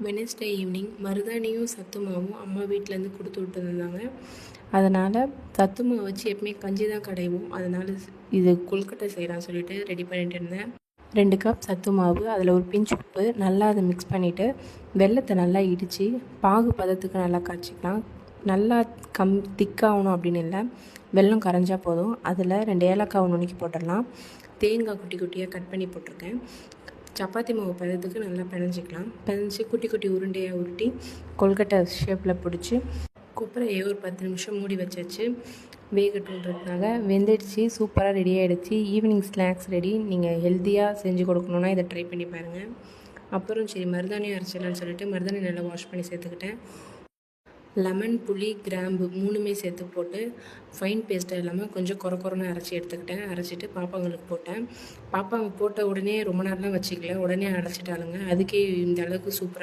Wednesday evening மருதாணியும் சத்து மாவும் அம்மா வீட்டிலேருந்து கொடுத்து விட்டுருந்தாங்க. அதனால் சத்து மாவு வச்சு எப்பவுமே கஞ்சி தான் கடைவோம். அதனால் இது கொழுக்கட்டை செய்யலாம்னு சொல்லிட்டு ரெடி பண்ணிட்டு இருந்தேன். 2 கப் சத்து மாவு, அதில் ஒரு பிஞ்ச் உப்பு, நல்லா அதை மிக்ஸ் பண்ணிவிட்டு வெல்லத்தை நல்லா இடித்து பாகு பதத்துக்கு நல்லா காய்ச்சிக்கலாம். நல்லா திக்காகணும் அப்படின்னு இல்லை, வெல்லம் கரைஞ்சா போதும். அதில் 2 ஏலக்காய் நுணுக்கி போட்டுடலாம். தேங்காய் குட்டி குட்டியாக கட் பண்ணி போட்டிருக்கேன். சப்பாத்தி மாவு பதத்துக்கு நல்லா பிணைஞ்சிக்கலாம். பிணைஞ்சி குட்டி குட்டி உருண்டையாக உருட்டி கொழுக்கட்டை ஷேப்பில் பிடிச்சி கொப்பரையை ஒரு 10 நிமிஷம் மூடி வச்சாச்சு. வேகட்டுன்றதுக்காக வெந்துடுச்சு. சூப்பராக ரெடி ஆகிடுச்சு. Evening snacks ready. நீங்கள் ஹெல்த்தியாக செஞ்சு கொடுக்கணுன்னா இதை ட்ரை பண்ணி பாருங்கள். அப்புறம் சரி மருதாணி அரைச்சிடலான்னு சொல்லிட்டு மருதாணி நல்லா வாஷ் பண்ணி சேர்த்துக்கிட்டேன். லெமன், புளி, கிராம்பு 3மே சேர்த்து போட்டு ஃபைன் பேஸ்ட்டாக இல்லாமல் கொஞ்சம் கொரன்னு அரைச்சி எடுத்துக்கிட்டேன். அரைச்சிட்டு பாப்பாங்களுக்கு போட்டேன். பாப்பாங்க போட்ட உடனே ரொம்ப நேரம்லாம் வச்சுக்கல, உடனே அரைச்சிட்டாளுங்க. அதுக்கே இந்த அளவுக்கு சூப்பராக